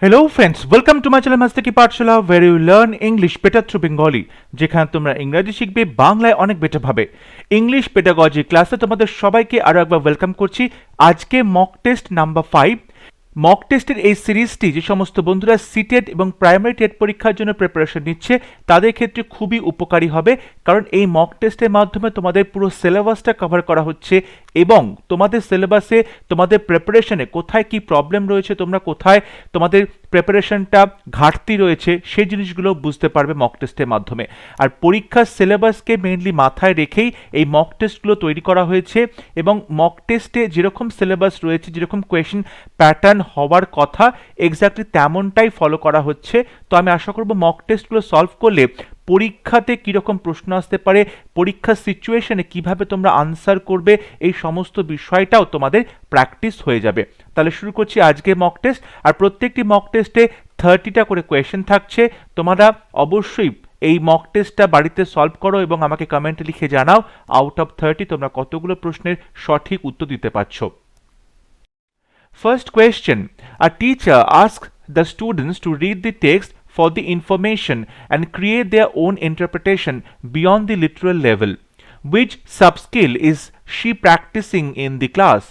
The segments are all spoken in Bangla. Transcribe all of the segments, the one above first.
Hello friends, welcome to my channel MASTI PATHSHALA where you learn English better through Bengali যেখানে তোমরা ইংরেজি শিখবে বাংলায় অনেক বেটার ভাবে। ইংলিশ পেডাগজি ক্লাসে তোমাদের সবাইকে আরো একবার ওয়েলকাম করছি। আজকে মক টেস্ট নাম্বার 5। মক টেস্টের এই সিরিজটি যে সমস্ত বন্ধুরা সিটেট এবং প্রাইমারি টেট পরীক্ষার জন্য প্রিপারেশন নিচ্ছে তাদের ক্ষেত্রে খুবই উপকারী হবে, কারণ এই মক টেস্টের মাধ্যমে তোমাদের পুরো সিলেবাসটা কভার করা হচ্ছে এবং তোমাদের সিলেবাসে তোমাদের প্রিপারেশনে কোথায় কি প্রবলেম রয়েছে, তোমরা কোথায় তোমাদের প্রিপারেশনটা ঘাটতি রয়েছে সেই জিনিসগুলো বুঝতে পারবে মক টেস্টের মাধ্যমে। আর পরীক্ষার সিলেবাসকে মেইনলি মাথায় রেখেই এই মক টেস্টগুলো তৈরি করা হয়েছে এবং মক টেস্টে যেরকম সিলেবাস রয়েছে, যেরকম কোয়েশ্চেন প্যাটার্ন হওয়ার কথা এক্স্যাক্টলি তেমনটাই ফলো করা হচ্ছে। তো আমি আশা করব মক টেস্টগুলো সলভ করলে পরীক্ষাতে কীরকম প্রশ্ন আসতে পারে, পরীক্ষার সিচুয়েশনে কিভাবে তোমরা আনসার করবে, এই সমস্ত বিষয়টাও তোমাদের প্র্যাকটিস হয়ে যাবে। তাহলে শুরু করছি আজকে মক টেস্ট। আর প্রত্যেকটি মক টেস্টে 30টা করে কোয়েশ্চেন থাকছে। তোমরা অবশ্যই এই মক টেস্টটা বাড়িতে সলভ করো এবং আমাকে কমেন্টে লিখে জানাও আউট অফ 30 তোমরা কতগুলো প্রশ্নের সঠিক উত্তর দিতে পারছো। First question: a teacher asks the students to read the text for the information and create their own interpretation beyond the literal level. Which sub-skill is she practicing in the class?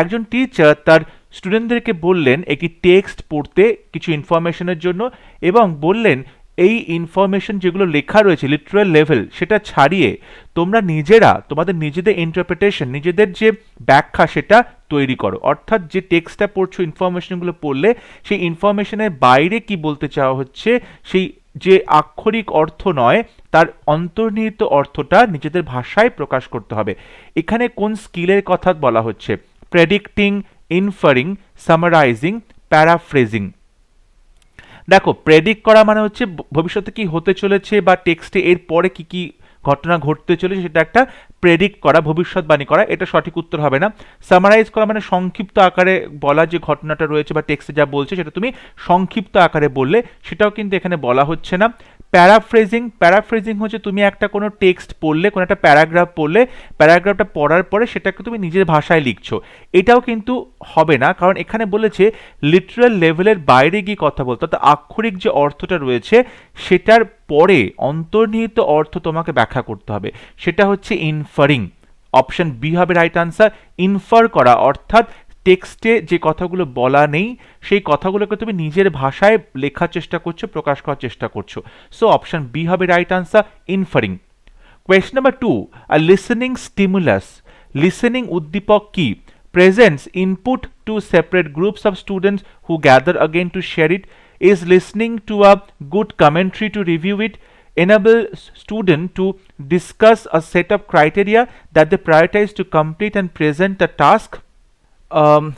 একজন টিচার তার স্টুডেন্টদেরকে বললেন একটি টেক্সট পড়তে কিছু ইনফরমেশনের জন্য এবং বললেন এই ইনফরমেশন যেগুলো লেখা রয়েছে লিটারাল লেভেল সেটা ছাড়িয়ে তোমরা নিজেরা তোমাদের নিজেদের ইন্টারপ্রিটেশন, নিজেদের যে ব্যাখ্যা সেটা তৈরি করো। অর্থাৎ যে টেক্সটটা পড়ছো, ইনফরমেশনগুলো পড়লে সেই ইনফরমেশনের বাইরে কি বলতে চাওয়া হচ্ছে, সেই যে আক্ষরিক অর্থ নয় তার অন্তর্নিহিত অর্থটা নিজেদের ভাষায় প্রকাশ করতে হবে। এখানে কোন স্কিলের কথা বলা হচ্ছে? Predicting, inferring, summarising, paraphrasing. দেখো, প্রেডিক্ট করা মানে হচ্ছে ভবিষ্যতে কি হতে চলেছে বা টেক্সটে এর পরে কি কি ঘটনা ঘটতে চলেছে সেটা একটা প্রেডিক্ট করা, ভবিষ্যৎবাণী করা, এটা সঠিক উত্তর হবে না। সামারাইজ করা মানে সংক্ষিপ্ত আকারে বলা, যে ঘটনাটা রয়েছে বা টেক্সটে যা বলছে সেটা তুমি সংক্ষিপ্ত আকারে বললে, সেটাও কিন্তু এখানে বলা হচ্ছে না। প্যারাফ্রেজিং, প্যারাফ্রেজিং হচ্ছে তুমি একটা কোনো টেক্সট পড়লে, কোনো একটা প্যারাগ্রাফ পড়লে, প্যারাগ্রাফটা পড়ার পরে সেটাকে তুমি নিজের ভাষায় লিখছো, এটাও কিন্তু হবে না, কারণ এখানে বলেছে লিটারাল লেভেলের বাইরে গিয়ে কথা বলতে, অর্থাৎ আক্ষরিক যে অর্থটা রয়েছে সেটার পরে অন্তর্নিহিত অর্থ তোমাকে ব্যাখ্যা করতে হবে, সেটা হচ্ছে ইনফারিং। অপশন বি হবে রাইট আনসার। ইনফার করা অর্থাৎ টেক্সটে যে কথাগুলো বলা নেই সেই কথাগুলোকে তুমি নিজের ভাষায় লেখার চেষ্টা করছো, প্রকাশ করার চেষ্টা করছো। সো অপশন বি হবে right answer, inferring. Question number 2, a listening stimulus. Listening উদ্দীপক কি? Presents input to separate groups of students who gather again to share it. Is listening to a good commentary to review it. Enable student to discuss a set of criteria that they prioritize to complete and present the task.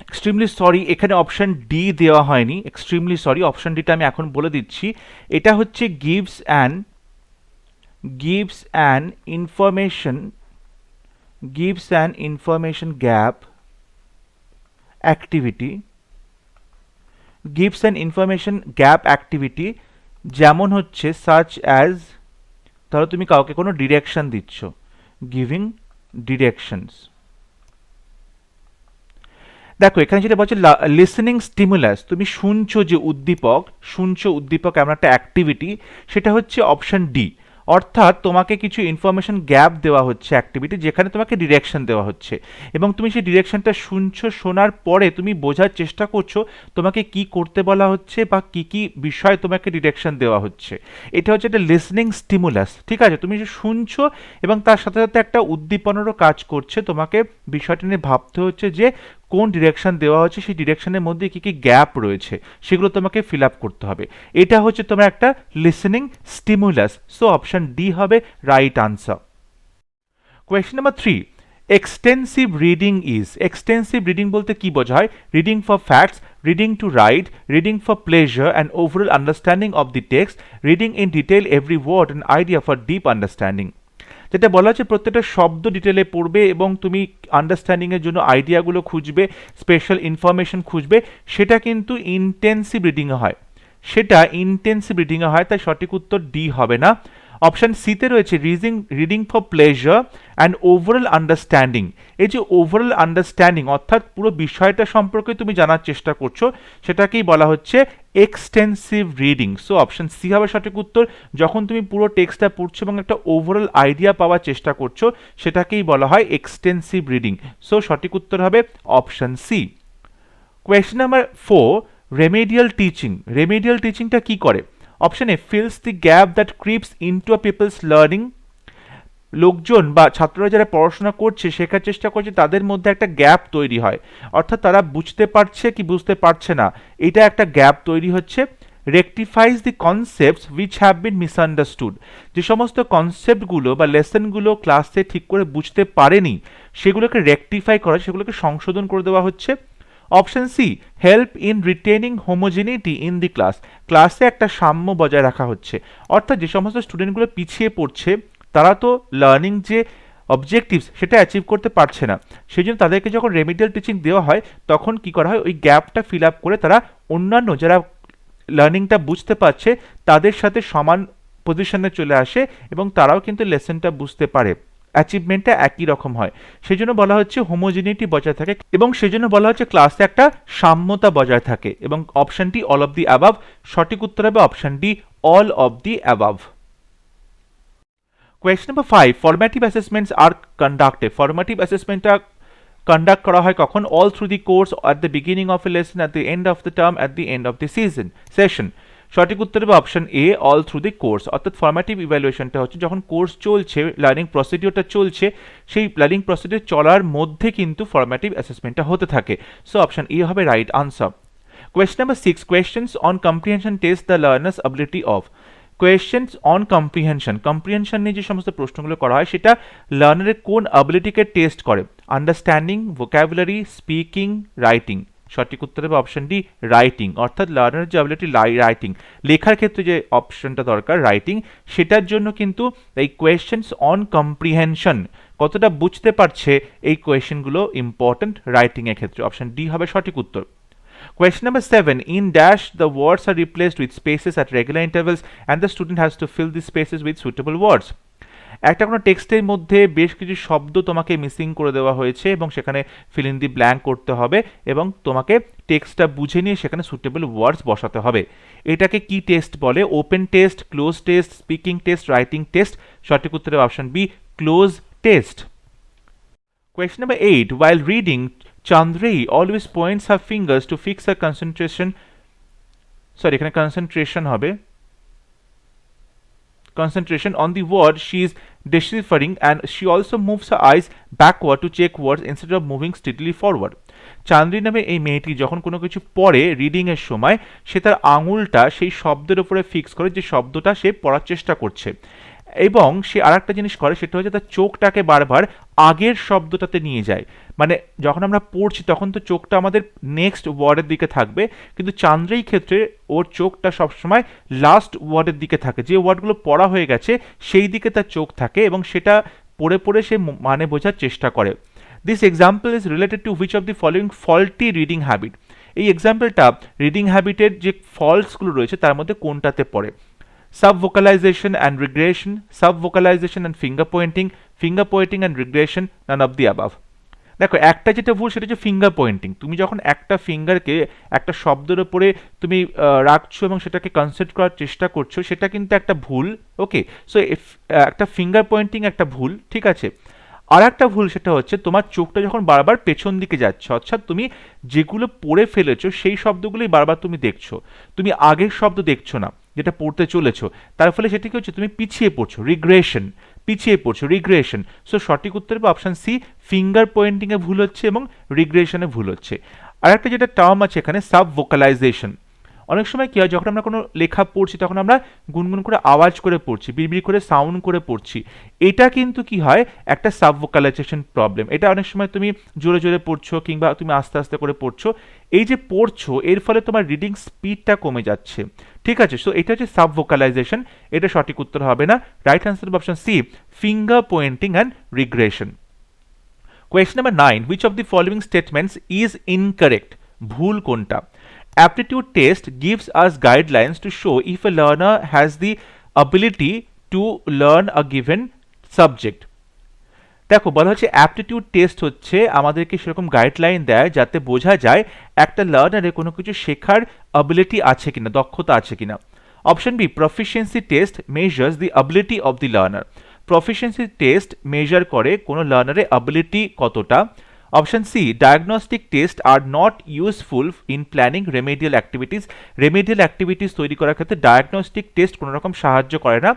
Extremely sorry, এখানে অপশন ডি দেওয়া হয়নি, এক্সট্রিমলি সরি। অপশন ডিটা আমি এখন বলে দিচ্ছি। এটা হচ্ছে gives an information gap activity. gives an information gap activity যেমন হচ্ছে such as, ধরো তুমি কাউকে কোনো ডিরেকশন দিচ্ছ, giving directions। দেখো এখানে যেটা বলছে লিসেনিং স্টিমুলাস, তুমি শুনছো যে উদ্দীপক, শুনছো উদ্দীপক এমন একটা অ্যাক্টিভিটি, সেটা হচ্ছে অপশন ডি। অর্থাৎ তোমাকে কিছু ইনফরমেশন গ্যাপ দেওয়া হচ্ছে অ্যাক্টিভিটি, যেখানে তোমাকে ডিরেকশন দেওয়া হচ্ছে এবং তুমি সেই ডিরেকশনটা শুনছো, শোনার পরে তুমি বোঝার চেষ্টা করছো তোমাকে কি করতে বলা হচ্ছে বা কি কি বিষয় তোমাকে ডিরেকশন দেওয়া হচ্ছে। এটা হচ্ছে একটা লিসেনিং স্টিমুলাস, ঠিক আছে? তুমি যে শুনছো এবং তার সাথে সাথে একটা উদ্দীপনেরও কাজ করছে, তোমাকে বিষয়টা নিয়ে ভাবতে হচ্ছে যে কোন ডিরেকশন দেওয়া হচ্ছে, সেই ডিরেকশনের মধ্যে কি কি গ্যাপ রয়েছে সেগুলো তোমাকে ফিল আপ করতে হবে। এটা হচ্ছে তোমার একটা listening stimulus. So option D হবে right answer. Question number 3, extensive reading is. Extensive reading বলতে কি বোঝায়? Reading for facts, reading to write, reading for pleasure and overall understanding of the text, reading in detail every word and idea for deep understanding. যেটা বলা হচ্ছে প্রত্যেকটা শব্দ ডিটেলে পড়বে এবং তুমি আন্ডারস্ট্যান্ডিংয়ের জন্য আইডিয়াগুলো খুঁজবে, স্পেশাল ইনফরমেশন খুঁজবে, সেটা কিন্তু ইন্টেন্সিভ রিডিংয়ে হয়, সেটা ইন্টেন্সিভ রিডিংয়ে হয়। তাই সঠিক উত্তর ডি হবে না, অপশন সিতে রয়েছে reading for pleasure and overall understanding. এই যে ওভারঅল আন্ডারস্ট্যান্ডিং অর্থাৎ পুরো বিষয়টা সম্পর্কে তুমি জানার চেষ্টা করছো, সেটাকেই বলা হচ্ছে extensive reading. So option C হবে সঠিক উত্তর। যখন তুমি পুরো টেক্সটটা পড়ছো এবং একটা ওভারঅল আইডিয়া পাওয়ার চেষ্টা করছো, সেটাকেই বলা হয় এক্সটেন্সিভ রিডিং। সো সঠিক উত্তর হবে option C. Question number 4, remedial teaching. Remedial টিচিংটা কি করে? Option A, fills the gap that creeps into a people's learning. লোকজন বা ছাত্ররা যারা পড়াশোনা করছে, শেখার চেষ্টা করছে, তাদের মধ্যে একটা গ্যাপ তৈরি হয়, অর্থাৎ তারা বুঝতে পারছে কি বুঝতে পারছে না, এটা একটা গ্যাপ তৈরি হচ্ছে। Rectifies the concepts which have been misunderstood. যে সমস্ত কনসেপ্টগুলো বা লেসনগুলো ক্লাসে ঠিক করে বুঝতে পারেনি, সেগুলোকে রেকটিফাই করা, সেগুলোকে সংশোধন করে দেওয়া হচ্ছে। Option C, help in retaining homogeneity in the class. ক্লাসে একটা সাম্য বজায় রাখা হচ্ছে, অর্থাৎ যে সমস্ত স্টুডেন্টগুলো পিছিয়ে পড়ছে, তারা তো লার্নিং যে অবজেক্টিভস সেটা অ্যাচিভ করতে পারছে না, সেই জন্য তাদেরকে যখন রেমিডিয়াল টিচিং দেওয়া হয়, তখন কি করা হয়, ওই গ্যাপটা ফিল আপ করে তারা অন্যান্য যারা লার্নিংটা বুঝতে পারছে তাদের সাথে সমান পজিশনে চলে আসে এবং তারাও কিন্তু লেসনটা বুঝতে পারে, অ্যাচিভমেন্টটা একই রকম হয়। সেই জন্য বলা হচ্ছে হোমোজিনিটি বজায় থাকে, এবং সেই জন্য বলা হচ্ছে ক্লাসে একটা সাম্যতা বজায় থাকে। এবং অপশনটি অল অফ দি অ্যাবাভ, সঠিক উত্তর হবে option D, all of the above. Question number 5, formative assessments are conducted. Formative অ্যাসেসমেন্টটা কন্ডাক্ট করা হয় কখন? All through the course, at the beginning of a lesson, at the end of the term, at the end of the session. সঠিক উত্তর হবে option A, all through the course. অর্থাৎ ফরম্যাটিভ ইভ্যালুয়েশনটা হচ্ছে যখন কোর্স চলছে, লার্নিং প্রসিডিওরটা চলছে, সেই লার্নিং প্রসিডিওর চলার মধ্যে কিন্তু ফরম্যাটিভ অ্যাসেসমেন্টটা হতে থাকে। সো অপশন এ হবে right answer. Question number 6, questions on comprehension test the learners ability of. Questions on comprehension, comprehension নিয়ে যে সমস্ত প্রশ্নগুলো করা হয়, সেটা লার্নারের কোন অ্যাবিলিটিকে টেস্ট করে? Understanding, vocabulary, speaking, writing. সঠিক উত্তর হবে অপশন ডি, রাইটিং। অর্থাৎ লার্নারের যে অ্যাবিলিটি রাইটিং, লেখার ক্ষেত্রে যে অপশনটা দরকার রাইটিং, সেটার জন্য কিন্তু এই কোয়েশ্চেন্স অন কম্প্রিহেনশন, কতটা বুঝতে পারছে, এই কোয়েশ্চেনগুলো ইম্পর্টেন্ট রাইটিংয়ের ক্ষেত্রে। অপশন ডি হবে সঠিক উত্তর। Question number 7, in dash the words are replaced with spaces at regular intervals and the student has to fill these spaces with suitable words. একটা কোনো টেক্সটের মধ্যে বেশ কিছু শব্দ তোমাকে মিসিং করে দেওয়া হয়েছে এবং সেখানে ফিল ইন দি ব্ল্যাঙ্ক করতে হবে এবং তোমাকে টেক্সটটা বুঝে নিয়ে সেখানে সুটেবল ওয়ার্ডস বসাতে হবে। এটাকে কি টেস্ট বলে? Open test, cloze test, speaking test, writing test. সঠিক উত্তরে option B, cloze test. Question number 8, while reading, Chandrayee always points her fingers to fix her concentration on the word she is deciphering, and she also moves her eyes backward to check words instead of moving steadily forward. চান্দ্রী নামে এই মেয়েটি যখন কোনো কিছু পড়ে রিডিং এর সময়, সে তার আঙুলটা সেই শব্দের উপরে ফিক্স করে যে শব্দটা সে পড়ার চেষ্টা করছে, এবং সে আর একটা জিনিস করে, সেটা হচ্ছে তার চোখটাকে বারবার আগের শব্দটাতে নিয়ে যায়। মানে যখন আমরা পড়ছি তখন তো চোখটা আমাদের নেক্সট ওয়ার্ডের দিকে থাকবে, কিন্তু চান্দ্রেই ক্ষেত্রে ওর চোখটা সবসময় লাস্ট ওয়ার্ডের দিকে থাকে, যে ওয়ার্ডগুলো পড়া হয়ে গেছে সেই দিকে তার চোখ থাকে এবং সেটা পড়ে পড়ে সে মানে বোঝার চেষ্টা করে। This example is related to which of the following faulty reading habit. এই এক্সাম্পলটা রিডিং হ্যাবিটের যে ফল্টসগুলো রয়েছে তার মধ্যে কোনটাতে পড়ে? Subvocalization and regression, subvocalization and finger pointing and regression, none of the above. দেখো, একটা যেটা ভুল সেটা হচ্ছে ফিঙ্গার পয়েন্টিং। তুমি যখন একটা ফিঙ্গারকে একটা শব্দের উপরে তুমি রাখছো এবং সেটাকে কনসেন্ট্রেট করার চেষ্টা করছো, সেটা কিন্তু একটা ভুল। ওকে, সো একটা ফিঙ্গার পয়েন্টিং একটা ভুল, ঠিক আছে। আর একটা ভুল সেটা হচ্ছে তোমার চোখটা যখন বারবার পেছন দিকে যাচ্ছে, অর্থাৎ তুমি যেগুলো পড়ে ফেলেছো সেই শব্দগুলোই বারবার তুমি দেখছো, তুমি আগের শব্দ দেখছো না যেটা পড়তে চলেছো, তার ফলে সেটা কি হচ্ছে, তুমি পিছিয়ে পড়ছো, রিগ্রেশন। সো সঠিক উত্তর হবে অপশন সি, ফিঙ্গার পয়েন্টিংয়ে ভুল হচ্ছে এবং রিগ্রেশনে ভুল হচ্ছে। আর একটা যেটা টার্ম আছে এখানে, সাবভোকালাইজেশন। অনেক সময় কি হয়, যখন আমরা কোনো লেখা পড়ছি তখন আমরা গুনগুন করে আওয়াজ করে পড়ছি, বিড়বিড় করে সাউন্ড করে পড়ছি, এটা কিন্তু কি হয়, একটা সাবভোকালাইজেশন প্রবলেম। এটা অনেক সময় তুমি জোরে জোরে পড়ছো কিংবা তুমি আস্তে আস্তে করে পড়ছো, এই যে পড়ছো এর ফলে তোমার রিডিং স্পিডটা কমে যাচ্ছে, ঠিক আছে। সো এটা হচ্ছে সাবভোকালাইজেশন, এটা সঠিক উত্তর হবে না। Right answer option C, finger pointing and regression. Question number 9, which of the following statements is incorrect? ভুল কোনটা? Aptitude test gives us guidelines to show if a learner has the ability to learn a given subject. দেখো বলা হচ্ছে অ্যাপটিটিউড টেস্ট হচ্ছে আমাদেরকে সেরকম গাইডলাইন দেয় যাতে বোঝা যায় একটা লার্নারে কোনো কিছু শেখার অ্যাবিলিটি আছে কিনা, দক্ষতা আছে কিনা। Option B, proficiency test measures the ability of the learner. Proficiency test measure করে কোনো লার্নারের অ্যাবিলিটি কতটা। Option C, diagnostic test are not useful in planning remedial activities. Remedial activities তৈরি করার ক্ষেত্রে ডায়াগনস্টিক টেস্ট কোনো রকম সাহায্য করে না।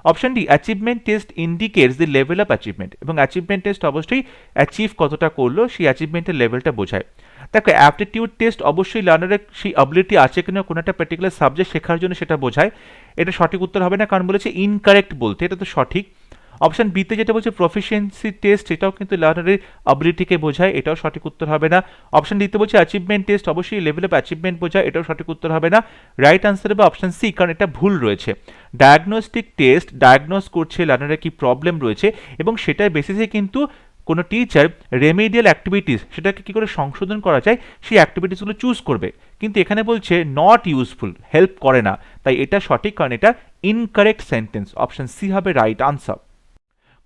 Option D, achievement test indicates the level of achievement. এবং অ্যাচিভমেন্ট টেস্ট অবশ্যই অ্যাচিভ কতটা করলো সেই অ্যাচিভমেন্টের লেভেলটা বোঝায়। দেখো অ্যাপটিটিউড টেস্ট অবশ্যই লার্নারের সেই অ্যাবিলিটি আছে কিনা কোনো একটা পার্টিকুলার সাবজেক্ট শেখার জন্য সেটা বোঝায়। এটা সঠিক উত্তর হবে না, কারণ বলেছে ইনকারেক্ট বলতে, এটা তো সঠিক। অপশন বিতে যেটা বলছে প্রফিসিয়েন্সি টেস্ট, এটাও কিন্তু লার্নারের অ্যাবিলিটিকে বোঝায়, এটাও সঠিক উত্তর হবে না। অপশন ডিতে বলছে অ্যাচিভমেন্ট টেস্ট, অবশ্যই লেভেল অফ অ্যাচিভমেন্ট বোঝায়, এটাও সঠিক উত্তর হবে না। রাইট আনসার হবে অপশন সি, কারণ এটা ভুল রয়েছে। ডায়াগনস্টিক টেস্ট ডায়াগনোস করছে লার্নারের কি প্রবলেম রয়েছে এবং সেটার বেসিসে কিন্তু কোনো টিচার রেমেডিয়াল অ্যাক্টিভিটিস সেটাকে কী করে সংশোধন করা যায় সেই অ্যাক্টিভিটিসগুলো চুজ করবে। কিন্তু এখানে বলছে নট ইউজফুল, হেল্প করে না, তাই এটা সঠিক, কারণ এটা ইনকারেক্ট সেন্টেন্স। অপশন সি হবে right answer.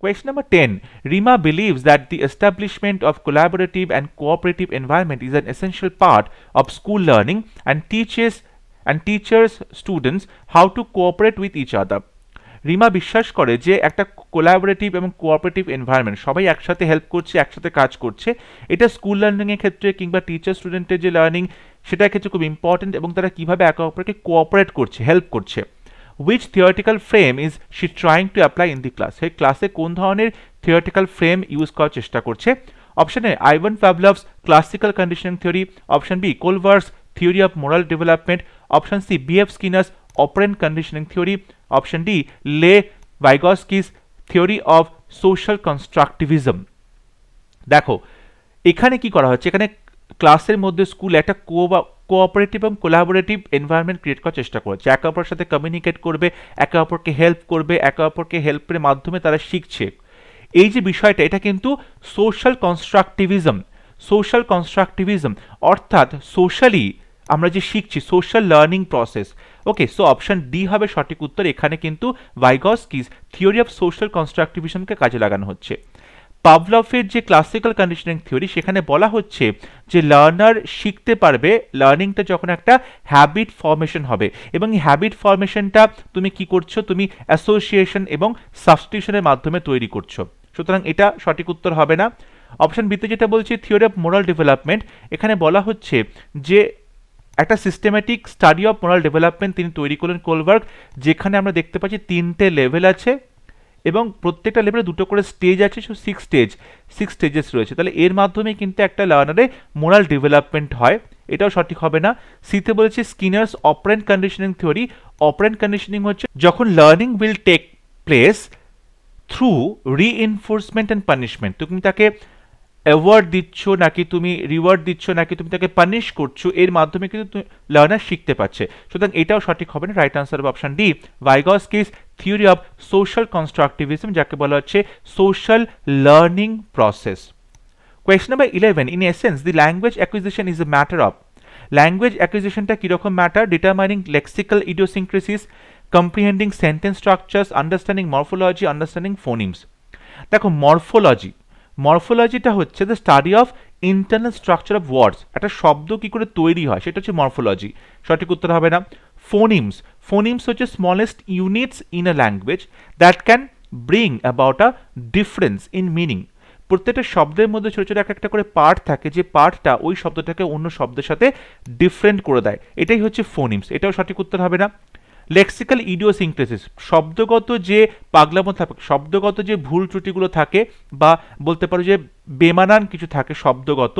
Question number 10. Rima believes that the establishment of collaborative and cooperative environment is an essential part of school learning and teaches students how to cooperate with each other. Rima বিশ্বাস করে যে একটা কোলাবোরেটিভ এবং কোঅপারেটিভ এনভায়রনমেন্ট, সবাই একসাথে হেল্প করছে, একসাথে কাজ করছে, এটা স্কুল লার্নিংয়ের ক্ষেত্রে কিংবা টিচার স্টুডেন্টের যে লার্নিং সেটার ক্ষেত্রে খুব ইম্পর্টেন্ট, এবং তারা কীভাবে একে অপরকে কোঅপারেট করছে, হেল্প করছে। Which theoretical frame is she trying to apply in the class? সেই ক্লাসে কোন ধরনের theoretical frame ইউজ করার চেষ্টা করছে? Option A, Ivan Pavlov's classical conditioning theory. Option B, Kohlberg's theory of moral development. Option C, B F Skinner's operant conditioning theory. Option D, Lev Vygotsky's theory of social constructivism. দেখো এখানে কি করা হচ্ছে, এখানে ক্লাসের মধ্যে স্কুলে একটা কোঅপারেটিভ এবং কোলাবোরেটিভ এনভায়রনমেন্ট ক্রিয়েট করার চেষ্টা করছে, একে অপরের সাথে কমিউনিকেট করবে, একে অপরকে হেল্প করবে, একে অপরকে হেল্পের মাধ্যমে তারা শিখছে। এই যে বিষয়টা, এটা কিন্তু সোশ্যাল কনস্ট্রাকটিভিজম অর্থাৎ সোশ্যালি আমরা যে শিখছি, সোশ্যাল লার্নিং প্রসেস। ওকে, সো অপশন ডি হবে সঠিক উত্তর। এখানে কিন্তু ভাইগস্কিস থিওরি অফ সোশ্যাল কনস্ট্রাকটিভিজমকে কাজে লাগানো হচ্ছে। পাভলভের যে ক্লাসিক্যাল কন্ডিশনিং থিওরি, সেখানে বলা হচ্ছে যে লার্নার শিখতে পারবে লার্নিংটা যখন একটা হ্যাবিট ফর্মেশন হবে, এবং এই হ্যাবিট ফর্মেশনটা তুমি কি করছো, তুমি অ্যাসোসিয়েশন এবং সাবস্টিটিউশনের মাধ্যমে তৈরি করছো। সুতরাং এটা সঠিক উত্তর হবে না। অপশন বিতে যেটা বলছি থিওরি অফ মোরাল ডেভেলপমেন্ট, এখানে বলা হচ্ছে যে একটা systematic study of moral development তিনি তৈরি করলেন কোলবার্গ, যেখানে আমরা দেখতে পাচ্ছি 3টে লেভেল আছে এবং প্রত্যেকটা লেভেলে 2টো করে স্টেজ আছে, সো 6 স্টেজেস রয়েছে। তাহলে এর মাধ্যমে কিন্তু একটা লার্নারে মোরাল ডেভেলপমেন্ট হয়, এটাও সঠিক হবে না। সিতে বলেছে Skinner's operant conditioning theory. Operant conditioning হচ্ছে যখন learning will take place through reinforcement and punishment. তুমি তাকে অ্যাওয়ার্ড দিচ্ছ নাকি তুমি রিওয়ার্ড দিচ্ছ নাকি তুমি তাকে পানিশ করছো, এর মাধ্যমে কিন্তু লার্নার শিখতে পারছে। সুতরাং এটাও সঠিক হবে না। রাইট আনসার হবে option D, Vygotsky's theory of social constructivism, যাকে বলা হচ্ছে social learning process. Question number 11. In essence the language acquisition is a matter of. Language অ্যাকুইজিশনটা কীরকম matter? Determining lexical idiosyncrasies, comprehending sentence structures, understanding morphology, understanding phonemes. দেখো মরফোলজিটা হচ্ছে the study of internal structure of words, একটা শব্দ কি করে তৈরি হয় সেটা হচ্ছে মরফোলজি, সঠিক উত্তর হবে না। ফোনিমস হচ্ছে smallest units in a language that can bring about a difference in meaning. প্রত্যেকটা শব্দের মধ্যে ছোটো ছোটো একটা করে পার্ট থাকে, যে পার্টটা ওই শব্দটাকে অন্য শব্দের সাথে ডিফারেন্ট করে দেয়, এটাই হচ্ছে ফোনিমস, এটাও সঠিক উত্তর হবে না। লেক্সিক্যাল ইডিওসিনক্রেসিস, শব্দগত যে পাগলামো থাকে, শব্দগত যে ভুল ত্রুটিগুলো থাকে, বা বলতে পারো যে বেমানান কিছু থাকে শব্দগত,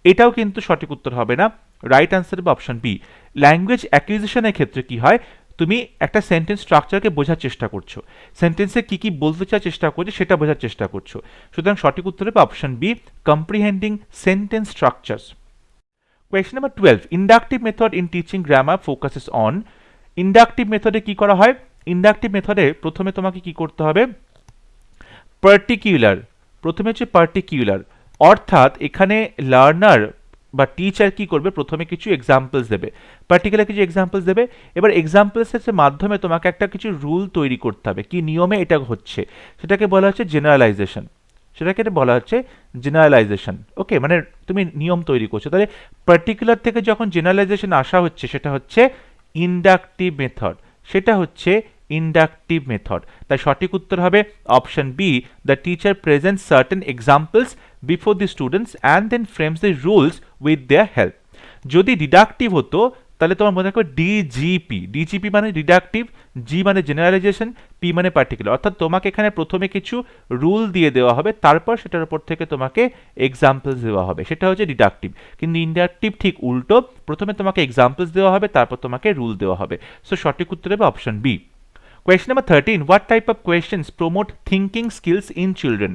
এটাও কিন্তু সঠিক উত্তর হবে না। রাইট আনসার হবে অপশন বি। ল্যাঙ্গুয়েজ অ্যাকুইজিশনের ক্ষেত্রে কি হয়, তুমি একটা সেন্টেন্স স্ট্রাকচারকে বোঝার চেষ্টা করছো, সেন্টেন্সে কি কি বলতে চাওয়ার চেষ্টা করছো সেটা বোঝার চেষ্টা করছো। সুতরাং সঠিক উত্তর হবে option B, comprehending sentence structures. Question number 12. Inductive method in teaching grammar focuses on. Inductive মেথডে কি করা হয়? ইন্ডাকটিভ মেথডে প্রথমে তোমাকে কি করতে হবে, প্রথমে হচ্ছে পার্টিকিউলার, অর্থাৎ এখানে লার্নার বা টিচার কি করবে, প্রথমে কিছু এক্সাম্পলস দেবে, পার্টিকুলার কিছু এক্সাম্পলস দেবে। এবার এক্সাম্পলসের মাধ্যমে তোমাকে একটা কিছু রুল তৈরি করতে হবে, কি নিয়মে এটা হচ্ছে, সেটাকে বলা হচ্ছে জেনারেলাইজেশন। সেটাকে বলা হচ্ছে জেনারেলাইজেশন। ওকে, মানে তুমি নিয়ম তৈরি করছো। তাহলে পার্টিকুলার থেকে যখন জেনারেলাইজেশন আসা হচ্ছে, সেটা হচ্ছে ইন্ডাকটিভ মেথড, সেটা হচ্ছে ইন্ডাকটিভ মেথড। তাই সঠিক উত্তর হবে option B, the teacher present certain examples before the students and then frames the rules with their help. যদি ডিডাকটিভ হতো তাহলে তোমার মনে রাখবে ডিজিপি, ডিজিপি মানে ডিডাকটিভ, জি মানে জেনারেলাইজেশন, পি মানে পার্টিকুলার। অর্থাৎ তোমাকে এখানে প্রথমে কিছু রুল দিয়ে দেওয়া হবে, তারপর সেটার উপর থেকে তোমাকে এক্সাম্পলস দেওয়া হবে, সেটা হচ্ছে ডিডাকটিভ। কিন্তু ইন্ডাকটিভ ঠিক উল্টো, প্রথমে তোমাকে এক্সাম্পলস দেওয়া হবে, তারপর তোমাকে রুল দেওয়া হবে। সো সঠিক উত্তর হবে option B. Question number 13. What type of questions promote thinking skills in children?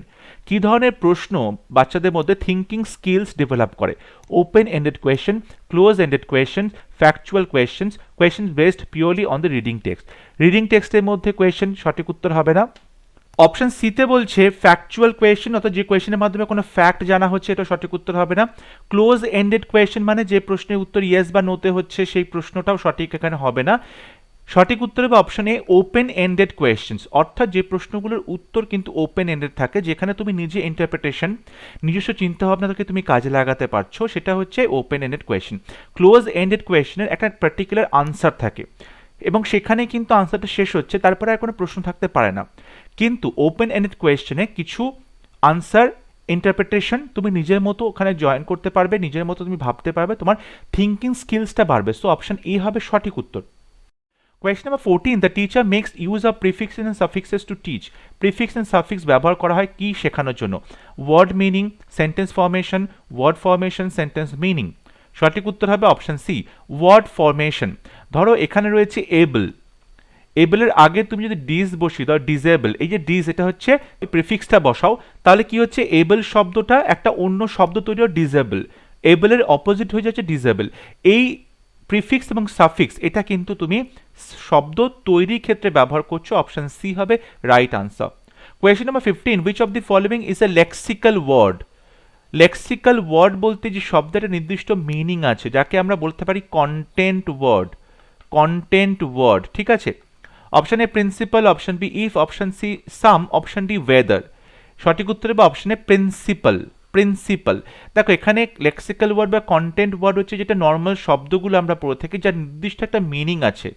কি ধরনের প্রশ্ন বাচ্চাদের মধ্যে থিঙ্কিং স্কিলস ডেভেলপ করে? Open ended question, close ended question, factual questions, questions based purely on the reading text. Reading টেক্সটের মধ্যে কোয়েশ্চেন, সঠিক উত্তর হবে না। অপশন সিতে বলছে ফ্যাকচুয়াল কোয়েশ্চেন, অর্থাৎ যে কোয়েশ্চেনের মাধ্যমে কোনো ফ্যাক্ট জানা হচ্ছে, এটা সঠিক উত্তর হবে না। ক্লোজ এন্ডেড কোয়েশ্চেন মানে যে প্রশ্নের উত্তর ইয়েস বা নোতে হচ্ছে, সেই প্রশ্নটাও সঠিক এখানে হবে না। সঠিক উত্তর হবে অপশন এ, ওপেন এন্ডেড কোয়েশ্চেন্স, অর্থাৎ যে প্রশ্নগুলোর উত্তর কিন্তু ওপেন এন্ডেড থাকে, যেখানে তুমি নিজে ইন্টারপ্রিটেশন, নিজস্ব চিন্তাভাবনা থেকে তুমি কাজে লাগাতে পারছো, সেটা হচ্ছে open ended question. Close ended কোয়েশ্চেনের একটা পার্টিকুলার আনসার থাকে এবং সেখানে কিন্তু আনসারটা শেষ হচ্ছে, তারপরে আর কোনো প্রশ্ন থাকতে পারে না। কিন্তু ওপেন এন্ডেড কোয়েশ্চেনে কিছু আনসার ইন্টারপ্রিটেশন তুমি নিজের মতো ওখানে জয়েন করতে পারবে, নিজের মতো তুমি ভাবতে পারবে, তোমার থিঙ্কিং স্কিলসটা বাড়বে। সো অপশন এ হবে সঠিক উত্তর। Question number 14. The teacher makes use of prefixes and suffixes to teach. Prefix and suffix ব্যবহার করা হয় কি শেখানোর জন্য? Word meaning, sentence formation, word formation, sentence meaning. সঠিক উত্তর হবে অপশন সি, ওয়ার্ড ফরমেশন। ধরো এখানে রয়েছে এবল, এবলের আগে তুমি যদি ডিস বসিয়ে দাও, ডিজেবল, এই যে ডিস, এটা হচ্ছে প্রিফিক্সটা বসাও, তাহলে কি হচ্ছে, এবল শব্দটা একটা অন্য শব্দ তৈরি হয় ডিজেবল, এবলের অপোজিট হয়ে যাচ্ছে ডিজেবল। এই প্রিফিক্স এবং সাফিক্স এটা কিন্তু তুমি শব্দ তৈরির ক্ষেত্রে ব্যবহার করছো, অপশন সি হবে right answer. Question number 15. Which of the following is a lexical word? Lexical word বলতে যে শব্দটা নির্দিষ্ট মিনিং আছে, যাকে আমরা বলতে পারি কন্টেন্ট ওয়ার্ড, কন্টেন্ট ওয়ার্ড, ঠিক আছে। Option A principal, option B if, option C some, option D weather. সঠিক উত্তর হবে অপশন এ প্রিন্সিপাল, প্রিন্সিপাল। দেখো এখানে লেক্সিক্যাল ওয়ার্ড বা কন্টেন্ট ওয়ার্ড হচ্ছে যেটা নর্মাল শব্দগুলো আমরা পড়ে থাকি, যার নির্দিষ্ট একটা মিনিং আছে,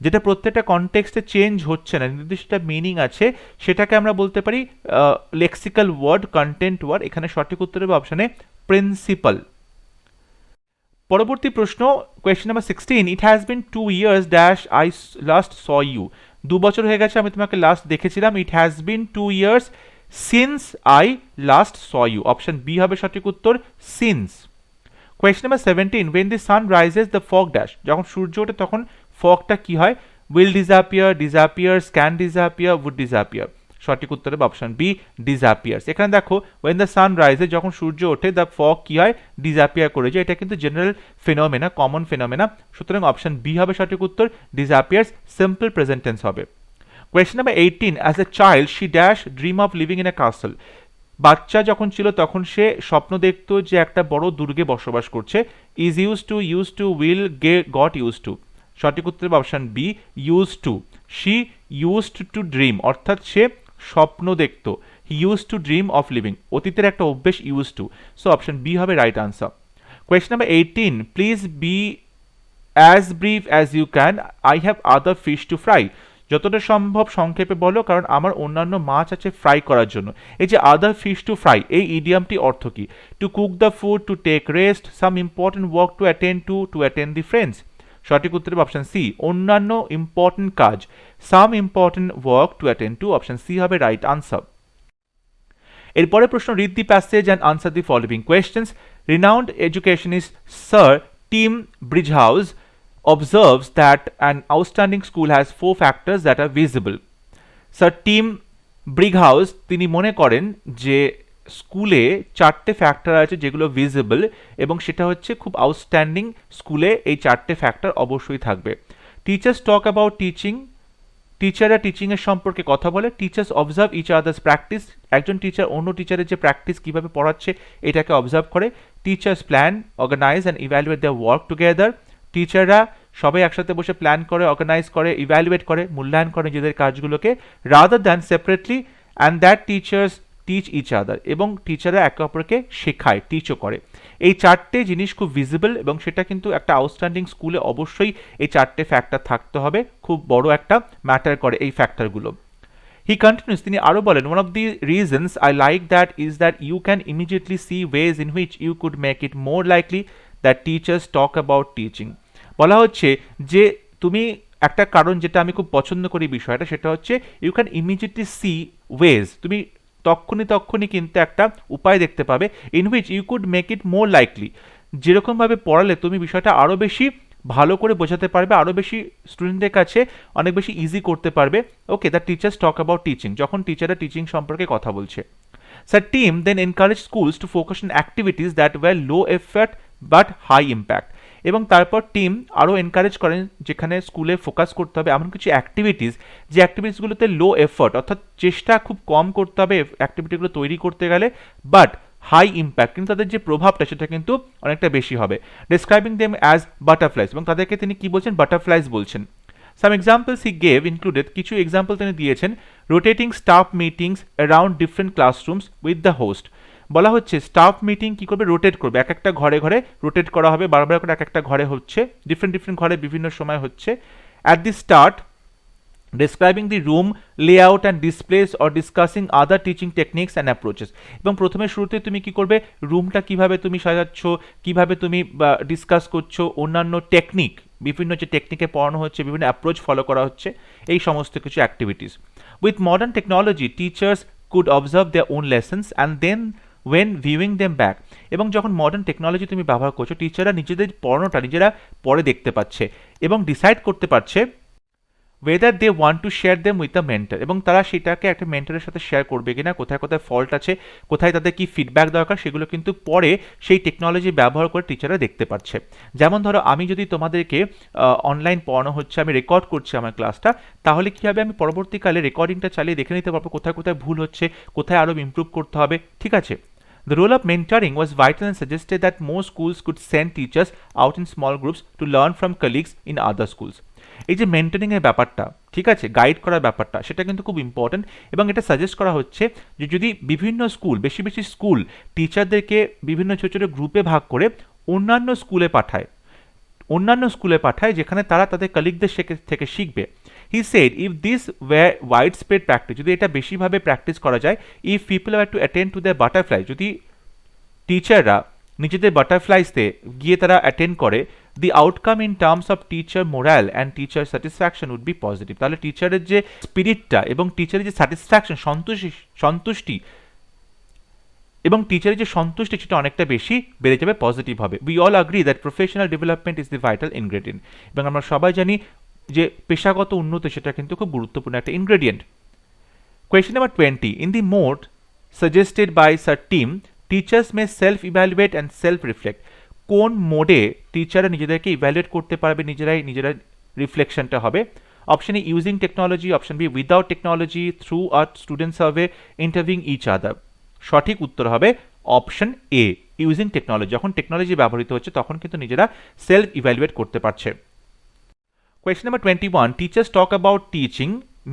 যেটা প্রত্যেকটা কনটেক্সটে চেঞ্জ হচ্ছে না, নির্দিষ্ট মিনিং আছে, সেটাকে আমরা বলতে পারি লেক্সিক্যাল ওয়ার্ড, কন্টেন্ট ওয়ার্ড। এখানে সঠিক উত্তর হবে অপশনে প্রিন্সিপাল। পরবর্তী প্রশ্ন, question number 16. It has been 2 years dash I last saw you. 2 বছর হয়ে গেছে আমি তোমাকে লাস্ট দেখেছিলাম। It has been 2 years since I last saw you. Option B হবে সঠিক উত্তর, since. Question number 17. when the sun rises the fog dash, যখন সূর্য ওঠে তখন ফগটা কি হয়? will disappear, disappears, can disappear, would disappear। সঠিক উত্তর হবে অপশন বি, disappears। এখানে দেখো when the sun rises, যখন সূর্য ওঠে, the fog কি হয়? disappear করে যায়। এটা কিন্তু জেনারেল ফেনোমেনা, কমন ফেনোমেনা, সুতরাং অপশন বি হবে সঠিক উত্তর, disappears। সিম্পল প্রেজেন্ট টেন্স হবে। Question number 18. as a child she dash dream of living in a castle। বাচ্চা যখন ছিল তখন সে স্বপ্ন দেখত যে একটা বড় দুর্গে বসবাস করছে। Is use to will got use to. সঠিক উত্তর হবে option B, use to. She used to dream, অর্থাৎ সে স্বপ্ন দেখত। He use to dream of living, অতীতের একটা অভ্যেস, use to. So option B হবে right answer. Question number 18. Please be as brief as you can, I have other fish to fry. যতটা সম্ভব সংক্ষেপে বলো, কারণ আমার অন্যান্য মাছ আছে ফ্রাই করার জন্য। এই যে আদার ফিশ টু ফ্রাই, এই ইডিয়ামটি অর্থ কি? To cook the food, to take rest, some important work to attend to attend the friends. সঠিক উত্তর হবে অপশন সি, অন্যান্য ইম্পর্টেন্ট কাজ, some important work to attend to. Option C হবে রাইট আনসার। এরপরে প্রশ্ন, read the passage and answer the following questions. Renowned educationist sir Tim Bridgehouse observes that an outstanding school has 4 factors that are visible. Sir Tim Brighouse তিনি মনে করেন যে স্কুলে 4টে ফ্যাক্টর আছে যেগুলো ভিজিবল, এবং সেটা হচ্ছে খুব আউটস্ট্যান্ডিং স্কুলে এই 4টে ফ্যাক্টর অবশ্যই থাকবে। টিচার্স টক অ্যাবাউট টিচিং, টিচাররা টিচিং এর সম্পর্কে কথা বলে। Teachers observe each others practice, একজন টিচার অন্য টিচারের যে প্র্যাকটিস কিভাবে পড়াচ্ছে এটাকে অবজার্ভ করে। Teachers plan, organise and evaluate their work together, টিচাররা সবাই একসাথে বসে প্ল্যান করে, অর্গানাইজ করে, ইভ্যালুয়েট করে, মূল্যায়ন করে নিজেদের কাজগুলোকে, rather than separately, and that teachers teach each other, এবং টিচাররা একে অপরকে শেখায়, টিচও করে। এই চারটে জিনিস খুব ভিজিবল, এবং সেটা কিন্তু একটা আউটস্ট্যান্ডিং স্কুলে অবশ্যই এই চারটে ফ্যাক্টর থাকতে হবে, খুব বড় একটা ম্যাটার করে এই ফ্যাক্টরগুলো। হি কন্টিনিউস, তিনি আরও বলেন, one of the reasons I like that is that you can immediately see ways in which you could make it more likely that teachers talk about teaching. বলা হচ্ছে যে তুমি একটা কারণ যেটা আমি খুব পছন্দ করি বিষয়টা, সেটা হচ্ছে you can immediately see ways, তুমি তক্ষণি কিন্তু একটা উপায় দেখতে পাবে, in which you could make it more likely, যেরকমভাবে পড়ালে তুমি বিষয়টা আরও বেশি ভালো করে বোঝাতে পারবে, আরও বেশি স্টুডেন্টদের কাছে অনেক বেশি ইজি করতে পারবে। Okay, the teachers talk about teaching, যখন টিচাররা টিচিং সম্পর্কে কথা বলছে। Sir Tim then encourage schools to focus on activities that were low effort but high impact, এবং তারপর টিম আরও এনকারেজ করেন যেখানে স্কুলে ফোকাস করতে হবে এমন কিছু অ্যাক্টিভিটিস, যে অ্যাক্টিভিটিসগুলোতে লো এফর্ট, অর্থাৎ চেষ্টা খুব কম করতে হবে অ্যাক্টিভিটিগুলো তৈরি করতে গেলে, বাট হাই ইম্প্যাক্ট, কিন্তু তাদের যে প্রভাবটা সেটা কিন্তু অনেকটা বেশি হবে। ডিসক্রাইবিং দেম অ্যাজ বাটারফ্লাইজ, এবং তাদেরকে তিনি কি বলছেন, বাটারফ্লাইজ বলছেন। সাম এক্সাম্পলস হি গেভ ইনক্লুডেড, কিছু এক্সাম্পল তিনি দিয়েছেন, rotating staff meetings around different classrooms with the host. বলা হচ্ছে স্টাফ মিটিং কি করবে, রোটেট করবে, এক একটা ঘরে ঘরে রোটেট করা হবে, বারবার করে এক একটা ঘরে হচ্ছে, ডিফারেন্ট ঘরে বিভিন্ন সময় হচ্ছে। At the start describing the room layout and displays or discussing other teaching techniques and approaches, এবং প্রথমে শুরুতে তুমি কি করবে, রুমটা কিভাবে তুমি সাজাচ্ছ, কিভাবে তুমি ডিসকাস করছো, অন্যান্য টেকনিক, বিভিন্ন যে টেকনিকে পড়ানো হচ্ছে, বিভিন্ন অ্যাপ্রোচ ফলো করা হচ্ছে, এই সমস্ত কিছু activities. With modern technology teachers could observe their own lessons and then when viewing them back, এবং যখন মডার্ন টেকনোলজি তুমি ব্যবহার করছো, টিচাররা নিজেদের পড়ানোটা নিজেরা পরে দেখতে পাচ্ছে এবং ডিসাইড করতে পারছে whether they want to share them with a mentor, এবং তারা সেটাকে একটা মেন্টরের সাথে শেয়ার করবে কিনা, কোথায় কোথায় ফল্ট আছে, কোথায় তাদের কি ফিডব্যাক দরকার, সেগুলো কিন্তু পরে সেই টেকনোলজি ব্যবহার করে টিচাররা দেখতে পাচ্ছে। যেমন ধরো আমি যদি তোমাদেরকে অনলাইন পড়ানো হচ্ছে, আমি রেকর্ড করছি আমার ক্লাসটা, তাহলে কী হবে, আমি পরবর্তীকালে রেকর্ডিংটা চালিয়ে দেখে নিতে পারবো কোথায় কোথায় ভুল হচ্ছে, কোথায় আরও ইমপ্রুভ করতে হবে, ঠিক আছে। The role of mentoring was vital and suggested that more schools could send teachers out in small groups to learn from colleagues in other schools. এই যে মেন্টরিংয়ের ব্যাপারটা, ঠিক আছে, গাইড করার ব্যাপারটা, সেটা কিন্তু খুব ইম্পর্টেন্ট, এবং এটা সাজেস্ট করা হচ্ছে যে যদি বিভিন্ন স্কুল, বেশি স্কুল টিচারদেরকে বিভিন্ন ছোটো ছোটো গ্রুপে ভাগ করে অন্যান্য স্কুলে পাঠায় যেখানে তারা তাদের কলিগদের থেকে শিখবে। He said if this were widespread practice, যদি এটা বেশিভাবে প্র্যাকটিস করা যায়, if people have to attend to the butterfly, যদি টিচাররা নিজেদের বাটারফ্লাইসতে গিয়ে তারা অ্যাটেন্ড করে, the outcome in terms of teacher morale and teacher satisfaction would be positive, তাহলে টিচারের যে স্পিরিটটা এবং টিচারের যে স্যাটিসফ্যাকশন, সন্তুষ্টি এবং টিচারের যে সন্তুষ্টি, সেটা অনেকটা বেশি বেড়ে যাবে, পজিটিভ হবে। We all agree that professional development is the vital ingredient, এবং আমরা সবাই জানি যে পেশাগত উন্নতি সেটা কিন্তু খুব গুরুত্বপূর্ণ একটা ingredient. Question number 20, in the mode suggested by sir Tim, teachers may self evaluate and self reflect, কোন মোডে টিচাররা নিজেদেরকে ইভ্যালুয়েট করতে পারবে, নিজেরা রিফ্লেকশনটা হবে। Option A using technology, option B without technology, through a student survey, interviewing each other. সঠিক উত্তর হবে অপশন এ, ইউজিং টেকনোলজি, যখন টেকনোলজি ব্যবহৃত হচ্ছে তখন কিন্তু নিজেরা সেলফ ইভ্যালুয়েট করতে পারছে। Question number 21, teachers talk about teaching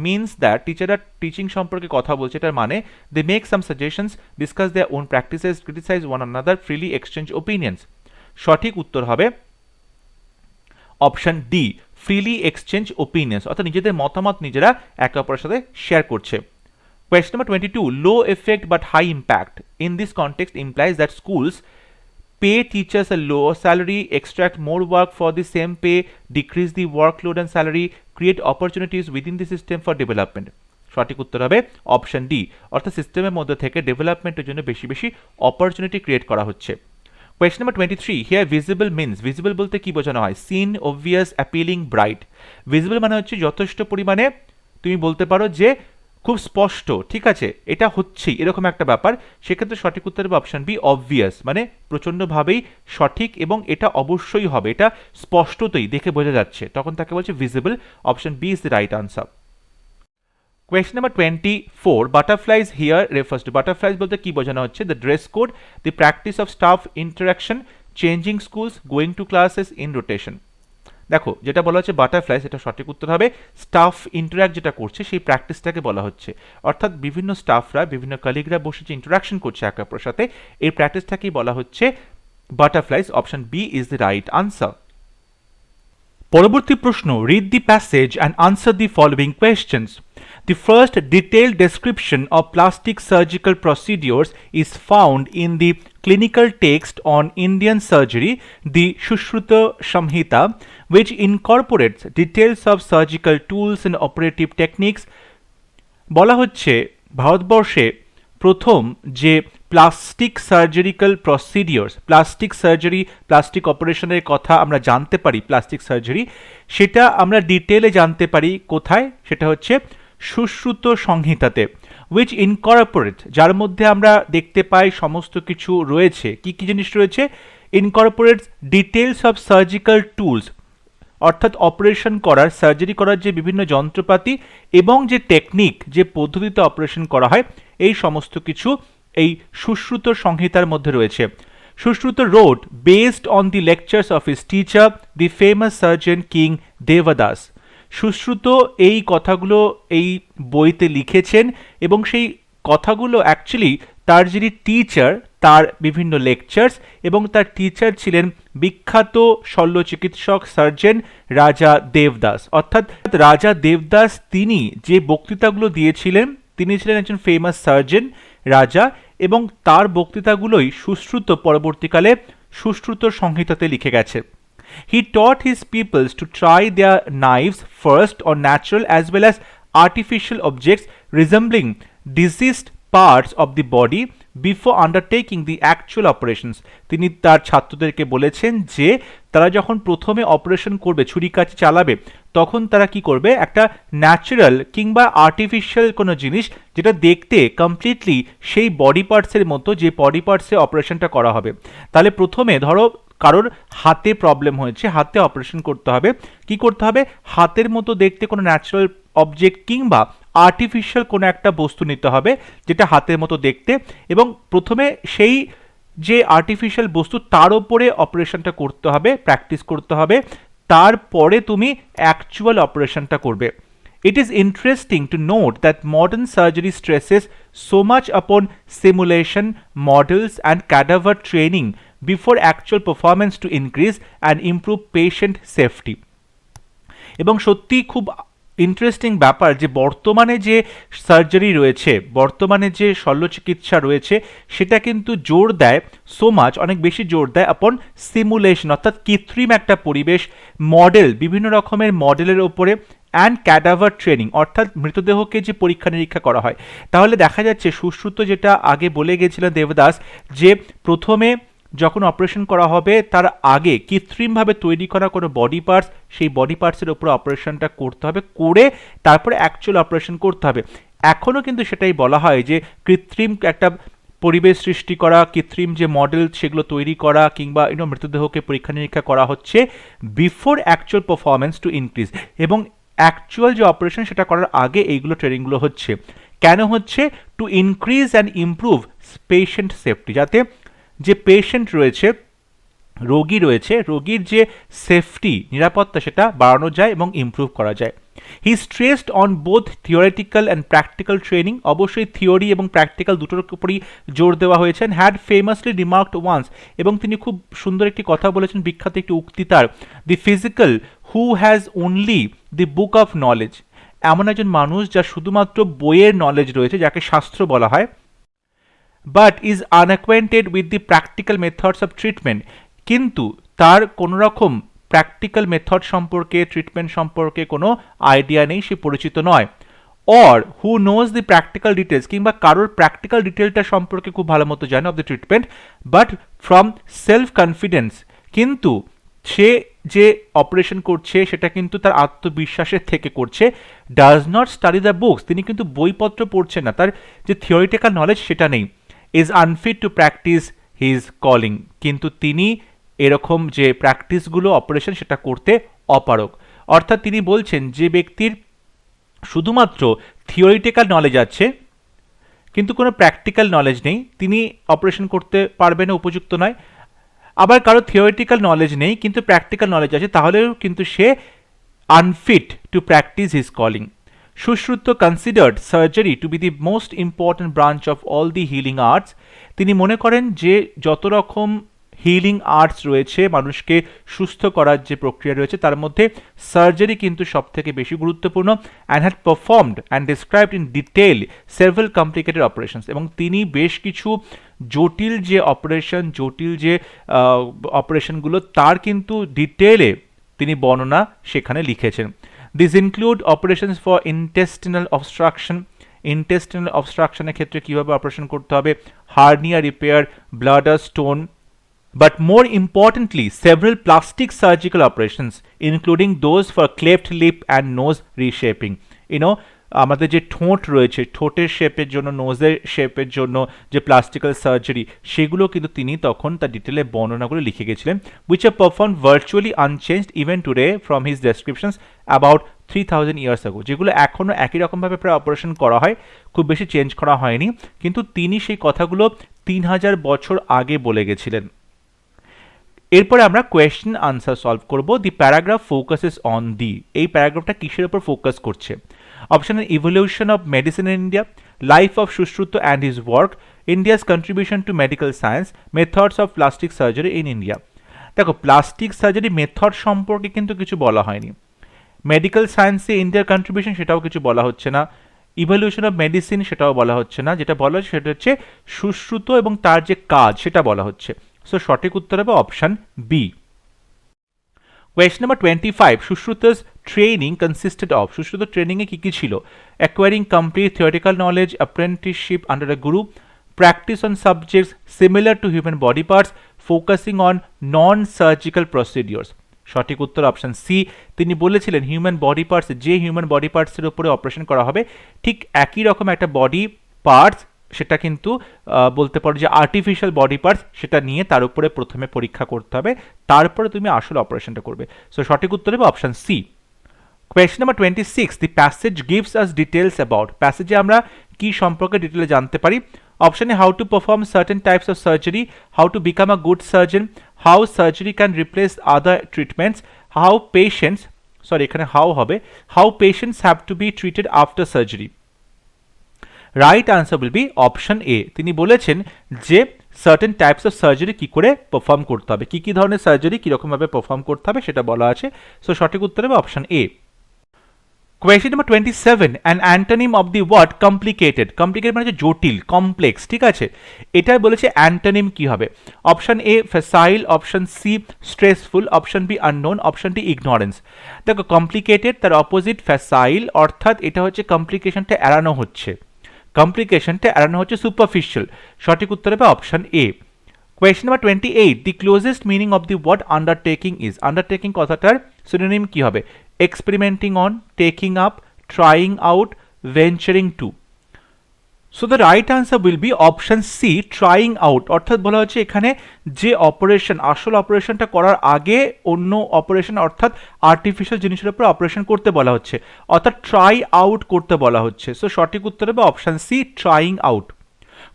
means that টিচাররা টিচিং সম্পর্কে কথা বলছে, এটার মানে they make some suggestions, discuss their own practices, criticize one another, freely exchange opinions. সঠিক উত্তর হবে option D, freely exchange opinions, অর্থাৎ নিজেদের মতামত নিজেরা একে অপরের সাথে শেয়ার করছে। Question number 22, low effect but high impact in this context implies that schools pay teachers a lower salary, extract more work for the same pay, decrease the workload and salary, create opportunities within the system for development. সঠিক উত্তর হবে অপশন ডি, অর্থাৎ সিস্টেমের মধ্যে থেকে ডেভেলপমেন্টের জন্য বেশি অপরচুনিটি ক্রিয়েট করা হচ্ছে। Question number 23, here visible means, visible বলতে কি বোঝানো হয়, seen, obvious, appealing, bright. visible মানে হচ্ছে যথেষ্ট পরিমাণে তুমি বলতে পারো যে খুব স্পষ্ট, ঠিক আছে, এটা হচ্ছেই এরকম একটা ব্যাপার, সেক্ষেত্রে সঠিক উত্তর হবে অপশন বি, অবভিয়াস, মানে প্রচণ্ডভাবেই সঠিক এবং এটা অবশ্যই হবে, এটা স্পষ্টতই দেখে বোঝা যাচ্ছে, তখন তাকে বলছে visible. Option B is the right answer. Question number 24. Butterflies here refers to butterflies বলতে কি বোঝানো হচ্ছে? The dress code, the practice of staff interaction, changing schools, going to classes in rotation. দেখো যেটা বলা হচ্ছে বাটারফ্লাইজ, এটা সঠিক উত্তর হবে স্টাফ ইন্টারাক্ট যেটা করছে সেই প্র্যাকটিসটাকে বলা হচ্ছে, অর্থাৎ বিভিন্ন স্টাফরা বিভিন্ন কলিগরা বসে যে ইন্টারাকশন করছে একে অপরের সাথে এই প্র্যাকটিসটাকেই বলা হচ্ছে butterflies. Option B is the right answer. পরবর্তী প্রশ্ন, read the passage and answer the following questions. The first detailed description of plastic surgical procedures is found in the clinical text on Indian surgery, the Sushruta Samhita, which incorporates details of surgical tools and operative techniques. বলা হচ্ছে ভারতবর্ষে প্রথম যে plastic surgical procedures, plastic surgery, plastic অপারেশনের কথা আমরা জানতে পারি, প্লাস্টিক সার্জারি সেটা আমরা ডিটেলে জানতে পারি কোথায়? সেটা হচ্ছে সুশ্রুত সংহিতাতে, উইচ ইনকর্পোরেট, যার মধ্যে আমরা দেখতে পাই সমস্ত কিছু রয়েছে। কি কি জিনিস রয়েছে? ইনকর্পোরেটস ডিটেলস অফ সার্জিক্যাল টুলস, অর্থাৎ অপারেশন করার, সার্জারি করার যে বিভিন্ন যন্ত্রপাতি এবং যে টেকনিক, যে পদ্ধতিতে অপারেশন করা হয়, এই সমস্ত কিছু এই সুশ্রুত সংহিতার মধ্যে রয়েছে। Sushruta road based on the lectures of his teacher the famous surgeon king Devdas. Sushruta এই কথাগুলো এই বইতে লিখেছেন এবং সেই কথাগুলো অ্যাকচুয়ালি তার যিনি টিচার তার বিভিন্ন লেকচার্স, এবং তার টিচার ছিলেন বিখ্যাত শল্য চিকিৎসক সার্জন রাজা দেবদাস। অর্থাৎ রাজা দেবদাস তিনি যে বক্তৃতাগুলো দিয়েছিলেন, তিনি ছিলেন একজন ফেমাস সার্জন রাজা, এবং তার বক্তৃতাগুলোই সুশ্রুত পরবর্তীকালে সুশ্রুত সংহিতাতে লিখে গেছে। He taught his pupils to try their knives first on natural as well as artificial objects resembling diseased parts of the body before undertaking the actual operations. তিনি তার ছাত্রদেরকে বলেছেন যে তারা যখন প্রথমে অপারেশন করবে, ছুরি কাঁচি চালাবে, তখন তারা কি করবে? একটা ন্যাচারাল কিংবা আর্টিফিশিয়াল কোনো জিনিস যেটা দেখতে কমপ্লিটলি সেই বডি পার্টসের মতো, যে বডি পার্টসে অপারেশনটা করা হবে। তাহলে প্রথমে ধরো কারোর হাতে প্রবলেম হয়েছে, হাতে অপারেশন করতে হবে, কি করতে হবে? হাতের মতো দেখতে কোনো ন্যাচারাল অবজেক্ট কিংবা আর্টিফিশিয়াল কোনো একটা বস্তু নিতে হবে যেটা হাতের মতো দেখতে, এবং প্রথমে সেই যে আর্টিফিশিয়াল বস্তু তার ওপরে অপারেশনটা করতে হবে, প্র্যাকটিস করতে হবে, তারপরে তুমি অ্যাকচুয়াল অপারেশনটা করবে। It is interesting to note that modern surgery stresses so much upon simulation, models and cadaver training before actual performance to increase and improve patient safety. এবং সত্যি খুব ইন্টারেস্টিং ব্যাপার যে বর্তমানে যে সার্জারি রয়েছে, বর্তমানে যে শল্য চিকিৎসা রয়েছে, সেটা কিন্তু জোর দেয় সো মাচ, অনেক বেশি জোর দেয় আপন সিমুলেশন, অর্থাৎ কৃত্রিম একটা পরিবেশ, মডেল, বিভিন্ন রকমের মডেলের ওপরে, অ্যান্ড ক্যাডাভার ট্রেনিং, অর্থাৎ মৃতদেহকে যে পরীক্ষা নিরীক্ষা করা হয়। তাহলে দেখা যাচ্ছে সুশ্রুত যেটা আগে বলে গেছিলেন দেবদাস, যে প্রথমে যখন অপারেশন করা হবে তার আগে কৃত্রিমভাবে তৈরি করা কোনো বডি পার্টস, সেই বডি পার্টসের উপর অপারেশনটা করতে হবে, করে তারপরে অ্যাকচুয়াল অপারেশন করতে হবে। এখনও কিন্তু সেটাই বলা হয় যে কৃত্রিম একটা পরিবেশ সৃষ্টি করা, কৃত্রিম যে মডেল সেগুলো তৈরি করা, কিংবা মৃতদেহকে পরীক্ষা নিরীক্ষা করা হচ্ছে before actual performance to increase, এবং অ্যাকচুয়াল যে অপারেশন সেটা করার আগে এইগুলো ট্রেনিংগুলো হচ্ছে। কেন হচ্ছে? To increase and improve patient safety, যাতে যে পেশেন্ট রয়েছে, রোগী রয়েছে, রোগীর যে সেফটি, নিরাপত্তা, সেটা বাড়ানো যায় এবং ইমপ্রুভ করা যায়। He stressed on both theoretical and practical training, অবশ্যই থিওরি এবং প্র্যাকটিক্যাল দুটোর উপরই জোর দেওয়া হয়েছে। হ্যাড ফেমাসলি রিমার্কড ওয়ান্স, এবং তিনি খুব সুন্দর একটি কথা বলেছেন, বিখ্যাত একটি উক্তি তার, the physical who has only the book of knowledge, এমন একজন মানুষ যার শুধুমাত্র বইয়ের নলেজ রয়েছে, যাকে শাস্ত্র বলা হয়, but is unacquainted with the practical methods of treatment, কিন্তু তার কোনো রকম প্র্যাকটিক্যাল মেথড সম্পর্কে, ট্রিটমেন্ট সম্পর্কে কোনো আইডিয়া নেই, সে পরিচিত নয়। Or who knows the practical details, কিংবা কারোর প্র্যাকটিক্যাল ডিটেলটা সম্পর্কে খুব ভালো মতো জানে of the treatment, but from self confidence, কিন্তু সে যে অপারেশন করছে সেটা কিন্তু তার আত্মবিশ্বাসের থেকে করছে। Does not study the books, তিনি কিন্তু বইপত্র পড়ছে না, তার যে থিওরিটিক্যাল নলেজ সেটা নেই। Is unfit to practise his calling, কিন্তু তিনি এরকম যে প্র্যাকটিসগুলো, অপারেশন, সেটা করতে অপারগ। অর্থাৎ তিনি বলছেন যে ব্যক্তির শুধুমাত্র থিওরিটিক্যাল নলেজ আছে কিন্তু কোনো প্র্যাকটিক্যাল নলেজ নেই, তিনি অপারেশন করতে পারবে না, উপযুক্ত নয়। আবার কারো থিওরিটিক্যাল নলেজ নেই কিন্তু প্র্যাকটিক্যাল নলেজ আছে, তাহলেও কিন্তু সে unfit to practise his calling. Sushruta considered surgery to be the most important branch of all the healing arts. তিনি মনে করেন যে যত রকম হিলিং আর্টস রয়েছে, মানুষকে সুস্থ করার যে প্রক্রিয়া রয়েছে তার মধ্যে সার্জারি কিন্তু সব থেকে বেশি গুরুত্বপূর্ণ। And had performed and described in detail several complicated operations. এবং তিনি বেশ কিছু জটিল যে অপারেশন, জটিল যে অপারেশনগুলো তার কিন্তু ডিটেলে তিনি বর্ণনা সেখানে লিখেছেন। This include operations for intestinal obstruction, intestinal অবস্ট্রাকশনের ক্ষেত্রে কীভাবে অপারেশন করতে হবে, hernia repair, bladder stone, but more importantly several plastic surgical operations including those for cleft lip and nose reshaping. আমাদের যে ঠোঁট রয়েছে, ঠোঁটের শেপের জন্য, নোজের শেপের জন্য যে প্লাস্টিক্যাল সার্জারি, সেগুলো কিন্তু তিনি তখন তার ডিটেলে বর্ণনাগুলো লিখে গেছিলেন, which are performed virtually unchanged even today from his descriptions about 3000 years ago. যেগুলো এখনও একই রকমভাবে প্রায় অপারেশন করা হয়, খুব বেশি চেঞ্জ করা হয়নি, কিন্তু তিনি সেই কথাগুলো 3000 বছর আগে বলে গেছিলেন। এরপরে আমরা কোয়েশ্চেন আনসার সলভ করব। দি প্যারাগ্রাফ ফোকাসেস অন দি, এই প্যারাগ্রাফটা কিসের উপর ফোকাস করছে? Option A evolution of medicine in India, life of Sushruta and his work, India's contribution to medical science, methods of plastic surgery in India. দেখো, প্লাস্টিক সার্জারি মেথড সম্পর্কে কিন্তু কিছু বলা হয়নি। মেডিকেল সায়েন্সে ইন্ডিয়ার কন্ট্রিবিউশন সেটাও কিছু বলা হচ্ছে না। ইভলিউশন অফ মেডিসিন সেটাও বলা হচ্ছে না। যেটা বলা হচ্ছে সেটা হচ্ছে সুশ্রুত এবং তার যে কাজ সেটা বলা হচ্ছে। সো সঠিক উত্তর হবে option B. Question number 25, Sushruta's training consisted of, Sushruta ট্রেনিংয়ে কী কী ছিল? Acquiring complete theoretical knowledge, apprenticeship under a guru, practice on subjects similar to human body parts, focusing on non surgical procedures. সঠিক উত্তর অপশন সি। তিনি বলেছিলেন হিউম্যান বডি পার্টস, যে হিউম্যান বডি পার্টসের উপরে অপারেশন করা হবে ঠিক একই রকম একটা বডি পার্টস, সেটা কিন্তু বলতে পারো যে আর্টিফিশিয়াল বডি পার্টস, সেটা নিয়ে তার উপরে প্রথমে পরীক্ষা করতে হবে, তারপরে তুমি আসলে অপারেশনটা করবে। সো সঠিক উত্তর হবে option C. Question number 26, the passage gives us details about, প্যাসেজে আমরা কি সম্পর্কে ডিটেলে জানতে পারি? Option A how to perform certain types of surgery, how to become a good surgeon, how surgery can replace other treatments, how patients, sorry এখানে হাউ হবে, how patients have to be treated after surgery. Right answer will be option A. তিনি বলেছেন যে সার্টেন টাইপস অফ সার্জারি কী করে পারফর্ম করতে হবে, কী কী ধরনের সার্জারি কীরকমভাবে পারফর্ম করতে হবে সেটা বলা আছে। সো সঠিক উত্তর হবে option A. Question number 27, an antonym of the word complicated, complicated মানে হচ্ছে জটিল, কমপ্লেক্স, ঠিক আছে? এটাই বলেছে অ্যান্টোনিম কী হবে। Option A facile, option C stressful, option B unknown, option D ignorance. দেখো, কমপ্লিকেটেড তার অপোজিট ফ্যাসাইল, অর্থাৎ এটা হচ্ছে কমপ্লিকেশনটা এড়ানো হচ্ছে, কমপ্লিকেশনটা এড়ানো হচ্ছে সুপারফিশিয়াল। সঠিক উত্তর হবে option A. Question number 28, the closest meaning of the word undertaking is, undertaking কথাটার সিনোনিম কি হবে? Experimenting on, taking up, trying out, venturing to. So the right answer will be option C, trying out. অর্থাৎ বলা হচ্ছে এখানে যে অপারেশন, আসল অপারেশনটা করার আগে অন্য অপারেশন অর্থাৎ আর্টিফিশিয়াল জিনিসের উপর অপারেশন করতে বলা হচ্ছে, অর্থাৎ ট্রাই আউট করতে বলা হচ্ছে। সো সঠিক উত্তর হবে option C, trying out.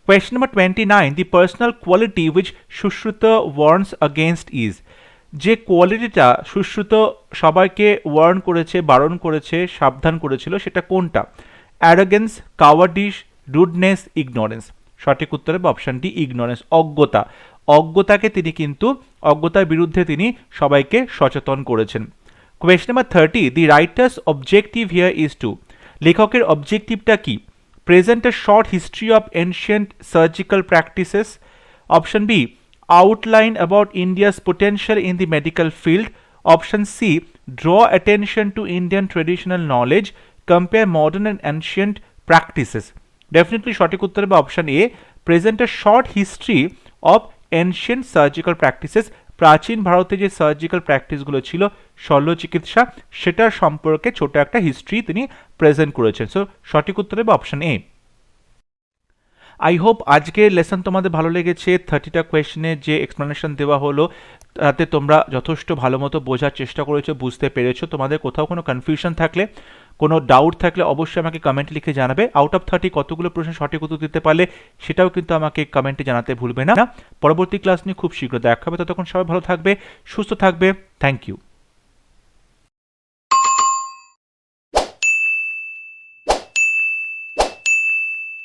Question number 29, the personal quality which Sushruta warns against is, যে কোয়ালিটিটা সুশ্রুত সবাইকে ওয়ার্ন করেছে, বারণ করেছে, সাবধান করেছিল, সেটা কোনটা? Arrogance, cowardish, rudeness, ignorance. সঠিক উত্তর হবে অপশন ডি, ইগনোরেন্স, অজ্ঞতা। অজ্ঞতাকে তিনি কিন্তু, অজ্ঞতার বিরুদ্ধে তিনি সবাইকে সচেতন করেছেন। Question number 30, the writer's objective here is to, লেখকের অবজেক্টিভটা কি? Present a short history of ancient surgical practices, option B outline about India's potential in the medical field, option C draw attention to Indian traditional knowledge, compare modern and ancient practices. Definitely সঠিক উত্তর হবে option A, present a short history of ancient surgical practices, প্রাচীন ভারতে যে সার্জিক্যাল প্র্যাকটিসগুলো ছিল, শল্য চিকিৎসা, সেটার সম্পর্কে ছোট একটা হিস্ট্রি তিনি প্রেজেন্ট করেছেন। সো সঠিক উত্তর হবে অপশন এ। আই হোপ আজকের লেসন তোমাদের ভালো লেগেছে। 30টা কোয়েশ্চেনের যে এক্সপ্লেনেশন দেওয়া হলো তাতে তোমরা যথেষ্ট ভালো মতো বোঝার চেষ্টা করেছো, বুঝতে পেরেছো। তোমাদের কোথাও কোনো কনফিউশন থাকলে কোনো ডাউট থাকলে অবশ্যই আমাকে কমেন্টে লিখে জানাবে। আউট অফ 30 কতগুলো প্রশ্ন সঠিক উত্তর দিতে পারলে সেটাও কিন্তু আমাকে কমেন্টে জানাতে ভুলবে না। পরবর্তী ক্লাস নিয়ে খুব শীঘ্র দেখা হবে, ততক্ষণ সবাই ভালো থাকবে, সুস্থ থাকবে। Thank you.